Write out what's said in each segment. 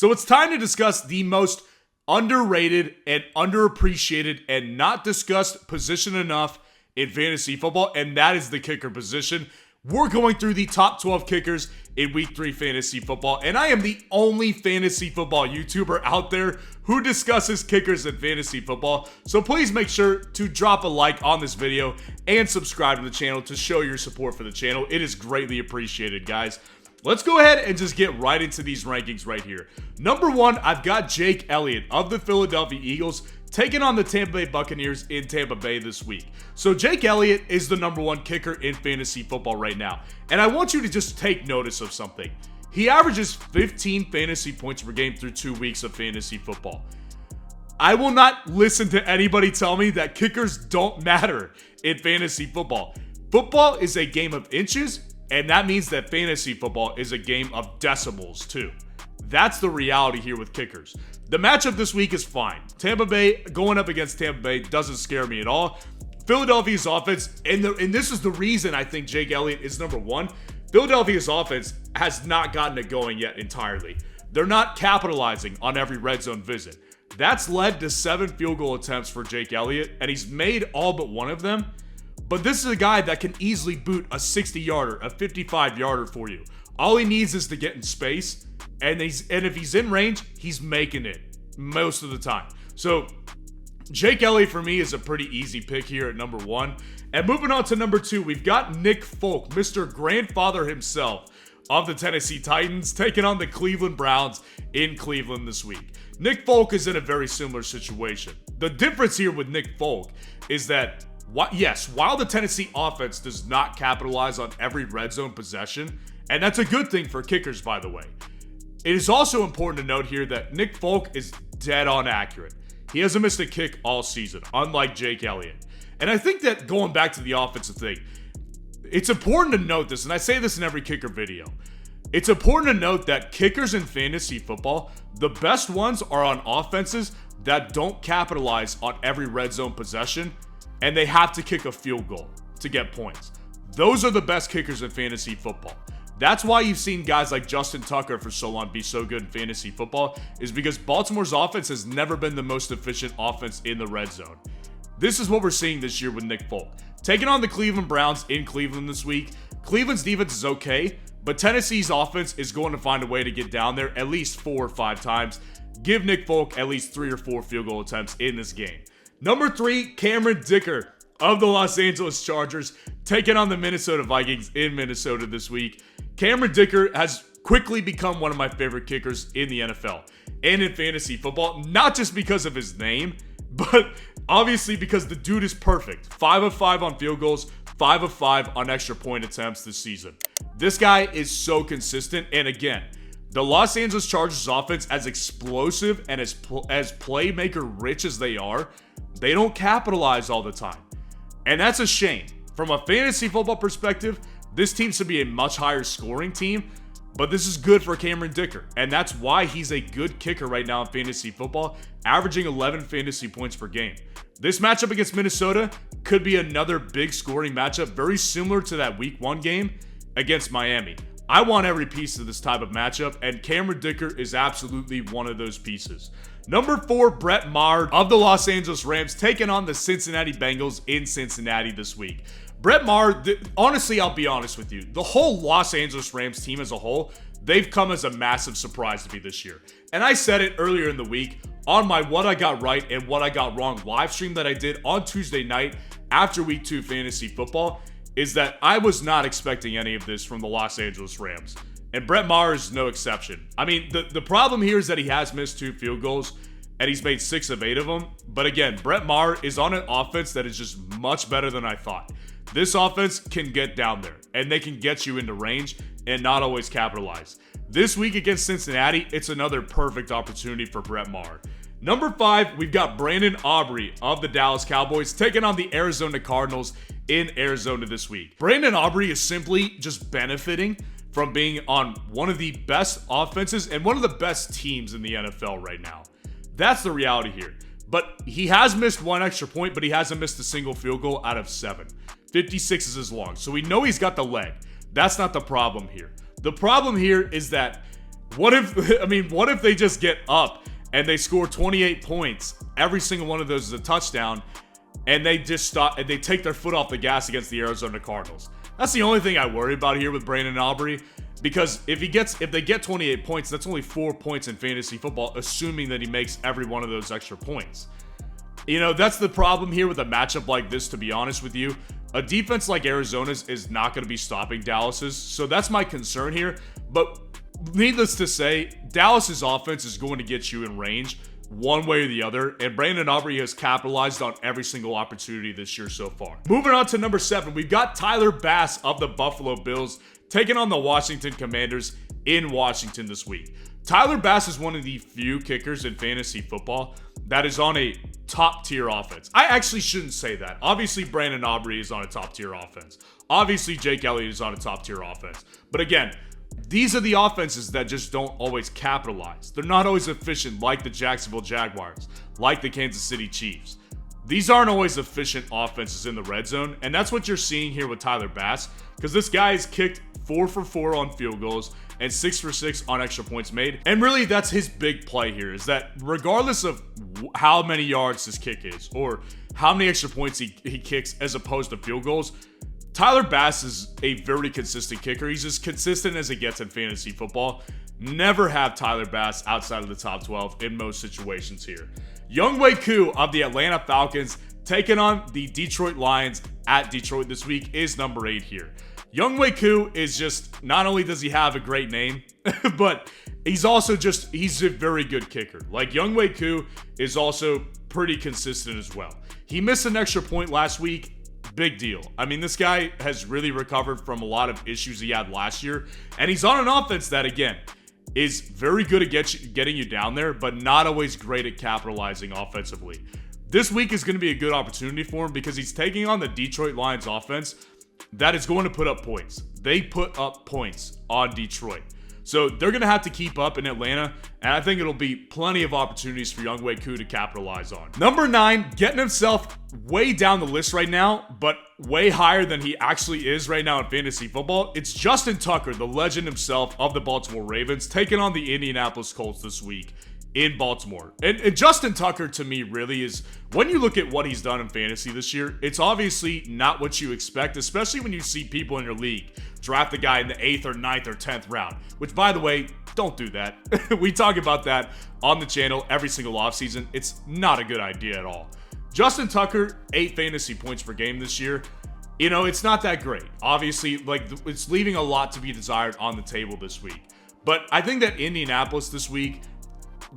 So it's time to discuss the most underrated and underappreciated and not discussed position enough in fantasy football, and that is the kicker position. We're going through the top 12 kickers in week 3 fantasy football, and I am the only fantasy football YouTuber out there who discusses kickers in fantasy football. So please make sure to drop a like on this video and subscribe to the channel to show your support for the channel. It is greatly appreciated, guys. Let's go ahead and just get right into these rankings right here. Number 1, I've got Jake Elliott of the Philadelphia Eagles taking on the Tampa Bay Buccaneers in Tampa Bay this week. So Jake Elliott is the number 1 kicker in fantasy football right now. And I want you to just take notice of something. He averages 15 fantasy points per game through 2 weeks of fantasy football. I will not listen to anybody tell me that kickers don't matter in fantasy football. Football is a game of inches, and that means that fantasy football is a game of decimals too. That's the reality here with kickers. The matchup this week is fine. Tampa Bay going up against Tampa Bay doesn't scare me at all. Philadelphia's offense, and this is the reason I think Jake Elliott is number 1. Philadelphia's offense has not gotten it going yet entirely. They're not capitalizing on every red zone visit. That's led to 7 field goal attempts for Jake Elliott, and he's made all but one of them. But this is a guy that can easily boot a 60-yarder, a 55-yarder for you. All he needs is to get in space, and if he's in range, he's making it most of the time. So Jake Elliott for me is a pretty easy pick here at number 1. And moving on to number 2, we've got Nick Folk, Mr. Grandfather himself of the Tennessee Titans, taking on the Cleveland Browns in Cleveland this week. Nick Folk is in a very similar situation. The difference here with Nick Folk is that while the Tennessee offense does not capitalize on every red zone possession, and that's a good thing for kickers, by the way, it is also important to note here that Nick Folk is dead on accurate. He hasn't missed a kick all season, unlike Jake Elliott. And I think that going back to the offensive thing, it's important to note this, and I say this in every kicker video. It's important to note that kickers in fantasy football, the best ones are on offenses that don't capitalize on every red zone possession, and they have to kick a field goal to get points. Those are the best kickers in fantasy football. That's why you've seen guys like Justin Tucker for so long be so good in fantasy football, is because Baltimore's offense has never been the most efficient offense in the red zone. This is what we're seeing this year with Nick Folk. Taking on the Cleveland Browns in Cleveland this week, Cleveland's defense is okay, but Tennessee's offense is going to find a way to get down there at least 4 or 5 times. Give Nick Folk at least 3 or 4 field goal attempts in this game. Number 3, Cameron Dicker of the Los Angeles Chargers, taking on the Minnesota Vikings in Minnesota this week. Cameron Dicker has quickly become one of my favorite kickers in the NFL and in fantasy football, not just because of his name, but obviously because the dude is perfect. 5 of 5 on field goals, 5 of 5 on extra point attempts this season. This guy is so consistent, and again, the Los Angeles Chargers offense, as explosive and as playmaker rich as they are, they don't capitalize all the time. And that's a shame. From a fantasy football perspective, this team should be a much higher scoring team, but this is good for Cameron Dicker, and that's why he's a good kicker right now in fantasy football, averaging 11 fantasy points per game. This matchup against Minnesota could be another big scoring matchup, very similar to that week 1 game against Miami. I want every piece of this type of matchup, and Cameron Dicker is absolutely one of those pieces. Number 4, Brett Maher of the Los Angeles Rams, taking on the Cincinnati Bengals in Cincinnati this week. Brett Maher, honestly, I'll be honest with you, the whole Los Angeles Rams team as a whole, they've come as a massive surprise to me this year. And I said it earlier in the week on my What I Got Right and What I Got Wrong live stream that I did on Tuesday night after week 2 fantasy football, is that I was not expecting any of this from the Los Angeles Rams. And Brett Maher is no exception. I mean, the problem here is that he has missed 2 field goals, and he's made 6 of 8 of them. But again, Brett Maher is on an offense that is just much better than I thought. This offense can get down there, and they can get you into range and not always capitalize. This week against Cincinnati, it's another perfect opportunity for Brett Maher. Number 5, we've got Brandon Aubrey of the Dallas Cowboys taking on the Arizona Cardinals in Arizona this week. Brandon Aubrey is simply just benefiting from being on one of the best offenses and one of the best teams in the NFL right now. That's the reality here. But he has missed 1 extra point, but he hasn't missed a single field goal out of 7. 56 is his long. So we know he's got the leg. That's not the problem here. The problem here is that What if, I mean, what if they just get up and they score 28 points? Every single one of those is a touchdown, and they just stop and they take their foot off the gas against the Arizona Cardinals. That's the only thing I worry about here with Brandon Aubrey, because if they get 28 points, that's only 4 points in fantasy football, assuming that he makes every one of those extra points. You know, that's the problem here with a matchup like this, to be honest with you. A defense like Arizona's is not going to be stopping Dallas's, so that's my concern here. But needless to say, Dallas's offense is going to get you in range one way or the other, and Brandon Aubrey has capitalized on every single opportunity this year so far. Moving on to number 7, we've got Tyler Bass of the Buffalo Bills taking on the Washington Commanders in Washington this week. Tyler Bass is one of the few kickers in fantasy football that is on a top-tier offense. I actually shouldn't say that. Obviously, Brandon Aubrey is on a top-tier offense. Obviously, Jake Elliott is on a top-tier offense. But again, these are the offenses that just don't always capitalize. They're not always efficient like the Jacksonville Jaguars, like the Kansas City Chiefs. These aren't always efficient offenses in the red zone, and that's what you're seeing here with Tyler Bass, because this guy has kicked 4 for 4 on field goals and 6 for 6 on extra points made. And really, that's his big play here, is that regardless of how many yards his kick is or how many extra points he kicks as opposed to field goals, Tyler Bass is a very consistent kicker. He's as consistent as it gets in fantasy football. Never have Tyler Bass outside of the top 12 in most situations here. Younghoe Koo of the Atlanta Falcons taking on the Detroit Lions at Detroit this week is number 8 here. Younghoe Koo is just, not only does he have a great name, but he's a very good kicker. Like, Younghoe Koo is also pretty consistent as well. He missed an extra point last week. Big deal. I mean, this guy has really recovered from a lot of issues he had last year, and he's on an offense that, again, is very good at getting you down there, but not always great at capitalizing offensively. This week is going to be a good opportunity for him because he's taking on the Detroit Lions offense that is going to put up points. They put up points on Detroit. So they're going to have to keep up in Atlanta, and I think it'll be plenty of opportunities for Younghoe Koo to capitalize on. Number 9, getting himself way down the list right now, but way higher than he actually is right now in fantasy football. It's Justin Tucker, the legend himself of the Baltimore Ravens, taking on the Indianapolis Colts this week in Baltimore. And Justin Tucker, to me, really is, when you look at what he's done in fantasy this year, it's obviously not what you expect, especially when you see people in your league draft the guy in the 8th or 9th or 10th round, which, by the way, don't do that. We talk about that on the channel every single offseason. It's not a good idea at all. Justin Tucker, 8 fantasy points per game this year. You know, it's not that great. Obviously, like, it's leaving a lot to be desired on the table this week. But I think that Indianapolis this week,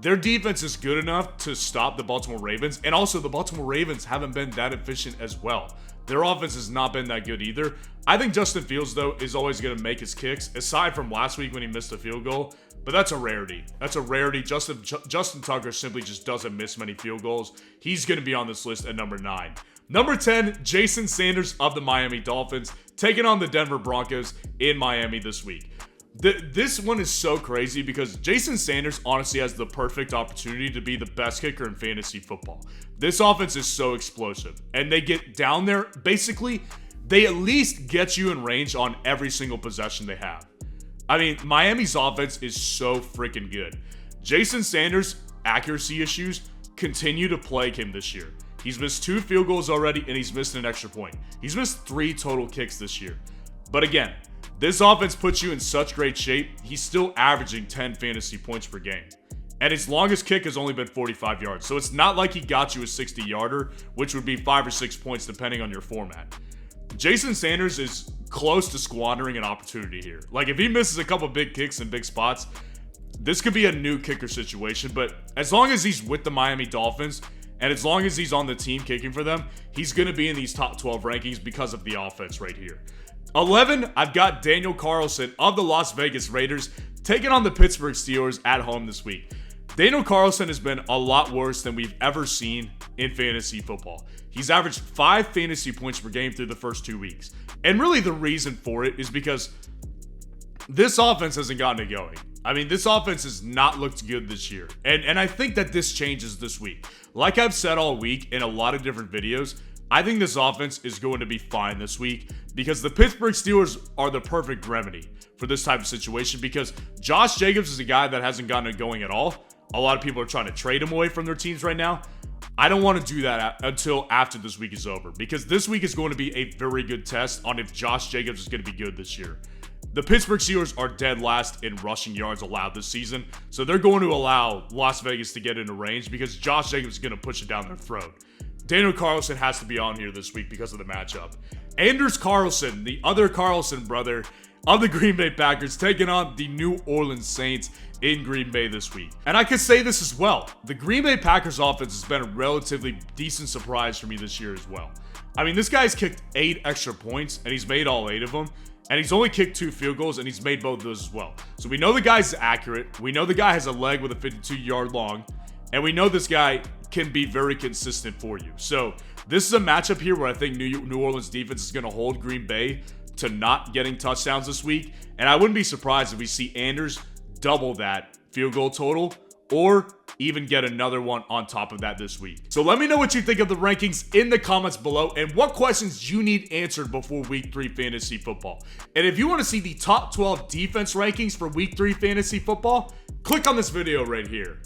their defense is good enough to stop the Baltimore Ravens, and also the Baltimore Ravens haven't been that efficient as well. Their offense has not been that good either. I think Justin Fields, though, is always going to make his kicks, aside from last week when he missed a field goal, but that's a rarity. That's a rarity. Justin Tucker simply just doesn't miss many field goals. He's going to be on this list at number 9. Number 10, Jason Sanders of the Miami Dolphins, taking on the Denver Broncos in Miami this week. This one is so crazy because Jason Sanders honestly has the perfect opportunity to be the best kicker in fantasy football. This offense is so explosive, and they get down there. Basically, they at least get you in range on every single possession they have. I mean, Miami's offense is so freaking good. Jason Sanders' accuracy issues continue to plague him this year. He's missed 2 field goals already, and he's missed an extra point. He's missed 3 total kicks this year. But again, this offense puts you in such great shape, he's still averaging 10 fantasy points per game. And his longest kick has only been 45 yards. So it's not like he got you a 60-yarder, which would be 5 or 6 points depending on your format. Jason Sanders is close to squandering an opportunity here. Like, if he misses a couple big kicks in big spots, this could be a new kicker situation. But as long as he's with the Miami Dolphins, and as long as he's on the team kicking for them, he's going to be in these top 12 rankings because of the offense right here. 11, I've got Daniel Carlson of the Las Vegas Raiders taking on the Pittsburgh Steelers at home this week. Daniel Carlson has been a lot worse than we've ever seen in fantasy football. He's averaged 5 fantasy points per game through the first 2 weeks. And really the reason for it is because this offense hasn't gotten it going. I mean, this offense has not looked good this year. And I think that this changes this week. Like I've said all week in a lot of different videos, I think this offense is going to be fine this week because the Pittsburgh Steelers are the perfect remedy for this type of situation because Josh Jacobs is a guy that hasn't gotten it going at all. A lot of people are trying to trade him away from their teams right now. I don't want to do that until after this week is over because this week is going to be a very good test on if Josh Jacobs is going to be good this year. The Pittsburgh Steelers are dead last in rushing yards allowed this season, so they're going to allow Las Vegas to get into range because Josh Jacobs is going to push it down their throat. Daniel Carlson has to be on here this week because of the matchup. Anders Carlson, the other Carlson brother of the Green Bay Packers, taking on the New Orleans Saints in Green Bay this week. And I could say this as well. The Green Bay Packers offense has been a relatively decent surprise for me this year as well. I mean, this guy's kicked 8 extra points, and he's made all 8 of them. And he's only kicked 2 field goals, and he's made both of those as well. So we know the guy's accurate. We know the guy has a leg with a 52-yard long. And we know this guy can be very consistent for you. So this is a matchup here where I think New Orleans defense is going to hold Green Bay to not getting touchdowns this week. And I wouldn't be surprised if we see Anders double that field goal total or even get another one on top of that this week. So let me know what you think of the rankings in the comments below and what questions you need answered before week 3 fantasy football. And if you want to see the top 12 defense rankings for week 3 fantasy football, click on this video right here.